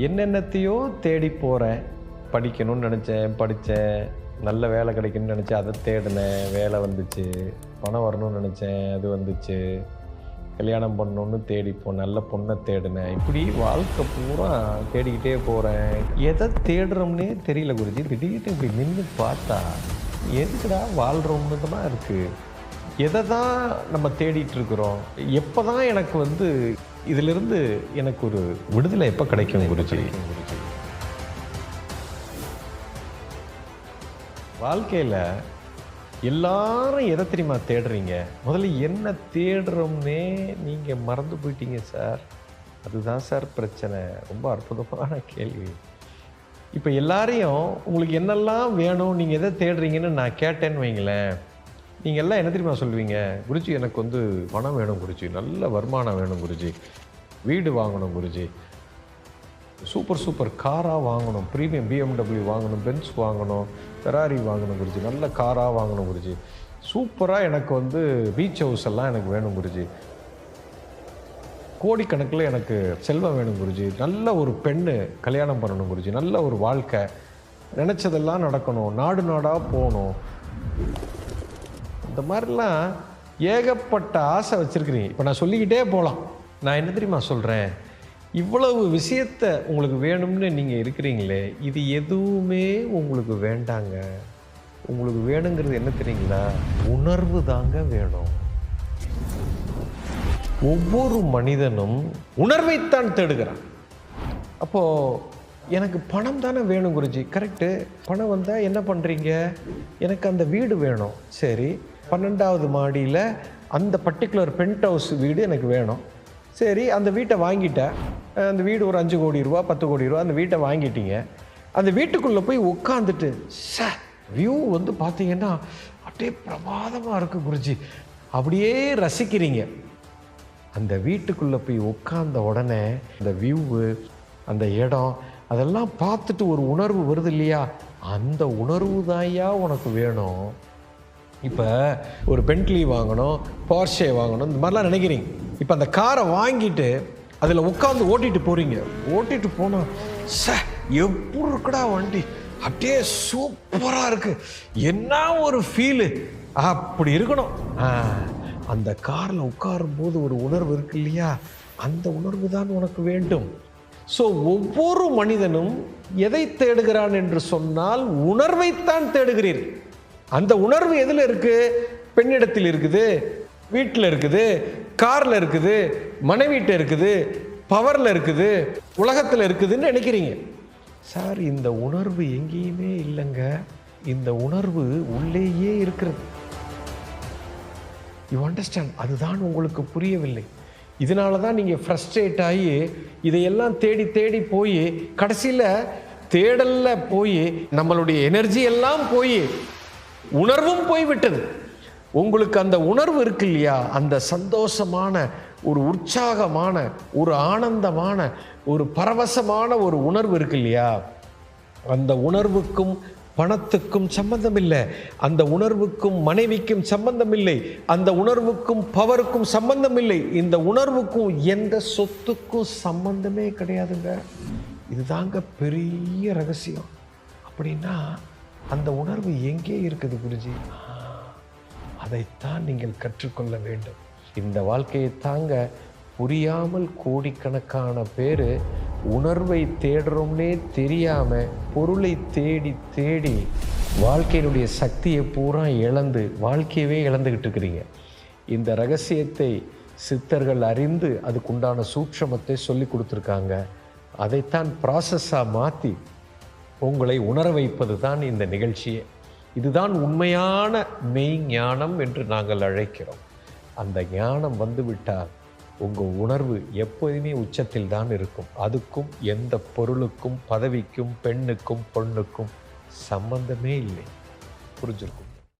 என்னென்னத்தையோ தேடி போகிறேன். படிக்கணும்னு நினச்சேன், படித்தேன். நல்ல வேலை கிடைக்கணும்னு நினச்சேன், அதை தேடினேன், வேலை வந்துச்சு. பணம் வரணும்னு நினச்சேன், அது வந்துச்சு. கல்யாணம் பண்ணணுன்னு தேடிப்போம், நல்ல பொண்ணை தேடினேன். இப்படி வாழ்க்கை பூரா தேடிக்கிட்டே போகிறேன். எதை தேடுறோம்னே தெரியல குருஜி. திடீர்னு இப்படி நின்று பார்த்தா எதுக்குடா வாழ்கிறோம்னு தான் இருக்குது. எதை தான் நம்ம தேடிட்டுருக்குறோம்? எப்போ தான் எனக்கு இதிலிருந்து எனக்கு ஒரு விடுதலை எப்போ கிடைக்கும் குருஜி? வாழ்க்கையில் எல்லாரும் எதை தெரியுமா தேடுறீங்க? முதல்ல என்ன தேடுறோம்னே நீங்கள் மறந்து போயிட்டீங்க சார். அதுதான் சார் பிரச்சனை. ரொம்ப அற்புதமான கேள்வி. இப்போ எல்லாரையும் உங்களுக்கு என்னெல்லாம் வேணும், நீங்கள் எதை தேடுறீங்கன்னு நான் கேட்டேன்னு வைங்களேன், நீங்கள் எல்லாம் என்ன தெரியுமா சொல்லுவீங்க? குருஜி எனக்கு பணம் வேணும் குருஜி, நல்ல வருமானம் வேணும் குருஜி, வீடு வாங்கணும் குருஜி, சூப்பர் காராக வாங்கணும், ப்ரீமியம் BMW வாங்கணும், பென்ஸ் வாங்கணும், ஃபெராரி வாங்கணும் குருஜி, நல்ல காராக வாங்கணும் குருஜி, சூப்பராக எனக்கு பீச் ஹவுஸ் எல்லாம் எனக்கு வேணும் குருஜி, கோடிக்கணக்கில் எனக்கு செல்வம் வேணும் குருஜி, நல்ல ஒரு பெண்ணு கல்யாணம் பண்ணணும் குருஜி, நல்ல ஒரு வாழ்க்கை, நினச்சதெல்லாம் நடக்கணும், நாடு நாடாக போகணும். இந்த மாதிரிலாம் ஏகப்பட்ட ஆசை வச்சுருக்கிறீங்க. இப்போ நான் சொல்லிக்கிட்டே போகலாம். நான் என்ன தெரியுமா சொல்கிறேன்? இவ்வளவு விஷயத்தை உங்களுக்கு வேணும்னு நீங்கள் இருக்கிறீங்களே, இது எதுவுமே உங்களுக்கு வேண்டாங்க. உங்களுக்கு வேணுங்கிறது என்ன தெரியுங்களா? உணர்வு தாங்க வேணும். ஒவ்வொரு மனிதனும் உணர்வைத்தான் தேடுகிறான். அப்போது எனக்கு பணம் தானே வேணும் குருஜி. கரெக்டு. பணம் வந்தால் என்ன பண்ணுறீங்க? எனக்கு அந்த வீடு வேணும். சரி, 12வது மாடியில் அந்த பர்டிகுலர் பென்ட் ஹவுஸ் வீடு எனக்கு வேணும். சரி, அந்த வீட்டை வாங்கிட்டேன். அந்த வீடு ஒரு 5 கோடி ரூபா 10 கோடி ரூபா. அந்த வீட்டை வாங்கிட்டீங்க. அந்த வீட்டுக்குள்ளே போய் உட்காந்துட்டு வியூ பார்த்தீங்கன்னா அப்படியே பிரமாதமாக இருக்குது குருஜி. அப்படியே ரசிக்கிறீங்க. அந்த வீட்டுக்குள்ளே போய் உட்கார்ந்த உடனே அந்த வியூவு, அந்த இடம், அதெல்லாம் பார்த்துட்டு ஒரு உணர்வு வருது இல்லையா? அந்த உணர்வு தான்யா உனக்கு வேணும். இப்போ ஒரு பென்ட்லி வாங்கணும், போர்ஷே வாங்கணும், இந்த மாதிரிலாம் நினைக்கிறீங்க. இப்போ அந்த காரை வாங்கிட்டு அதில் உட்காந்து ஓட்டிகிட்டு போகிறீங்க. ஓட்டிகிட்டு போனால் எப்படி இருக்குடா வண்டி, அப்படியே சூப்பராக இருக்குது, என்ன ஒரு ஃபீலு, அப்படி இருக்கணும். அந்த காரில் உட்காரும்போது ஒரு உணர்வு இருக்கு இல்லையா? அந்த உணர்வு தான் உனக்கு வேண்டும். ஸோ ஒவ்வொரு மனிதனும் எதை தேடுகிறான் என்று சொன்னால் உணர்வைத்தான் தேடுகிறீர். அந்த உணர்வு எதில் இருக்குது? பெண்ணிடத்தில் இருக்குது, வீட்டில் இருக்குது, காரில் இருக்குது, மனைவிட்ட இருக்குது, பவரில் இருக்குது, உலகத்தில் இருக்குதுன்னு நினைக்கிறீங்க. சார், இந்த உணர்வு எங்கேயுமே இல்லைங்க. இந்த உணர்வு உள்ளேயே இருக்கிறது. You understand? அதுதான் உங்களுக்கு புரியவில்லை. இதனால தான் நீங்கள் ஃப்ரஸ்ட்ரேட் ஆகி இதையெல்லாம் தேடி தேடி போய் கடைசியில் தேடலில் போய் நம்மளுடைய எனர்ஜி எல்லாம் போய் உணர்வும் போய்விட்டது. உங்களுக்கு அந்த உணர்வு இருக்கு இல்லையா? அந்த சந்தோஷமான, ஒரு உற்சாகமான, ஒரு ஆனந்தமான, ஒரு பரவசமான ஒரு உணர்வு இருக்கு இல்லையா? அந்த உணர்வுக்கும் பணத்துக்கும் சம்பந்தம் இல்லை. அந்த உணர்வுக்கும் மனைவிக்கும் சம்பந்தம் இல்லை. அந்த உணர்வுக்கும் பவருக்கும் சம்பந்தம் இல்லை. இந்த உணர்வுக்கும் எந்த சொத்துக்கும் சம்பந்தமே கிடையாதுங்க. இதுதாங்க பெரிய ரகசியம். அப்படின்னா அந்த உணர்வு எங்கே இருக்குது குருஜி? அதைத்தான் நீங்கள் கற்றுக்கொள்ள வேண்டும். இந்த வாழ்க்கையை தாங்க புரியாமல் கோடிக்கணக்கான பேர் உணர்வை தேடுறோம்னே தெரியாமல் பொருளை தேடி தேடி வாழ்க்கையினுடைய சக்தியை பூரா இழந்து வாழ்க்கையவே இழந்துக்கிட்டு இருக்கிறீங்க. இந்த ரகசியத்தை சித்தர்கள் அறிந்து அதுக்குண்டான சூட்சமத்தை சொல்லி கொடுத்துருக்காங்க. அதைத்தான் ப்ராசஸாக மாற்றி உங்களை உணர வைப்பது தான் இந்த நிகழ்ச்சியே. இதுதான் உண்மையான மெய் ஞானம் என்று நாங்கள் அழைக்கிறோம். அந்த ஞானம் வந்துவிட்டால் உங்கள் உணர்வு எப்போதுமே உச்சத்தில் தான் இருக்கும். அதுக்கும் எந்த பொருளுக்கும், பதவிக்கும், பெண்ணுக்கும், பொண்ணுக்கும் சம்பந்தமே இல்லை. புரிஞ்சிருக்கும்.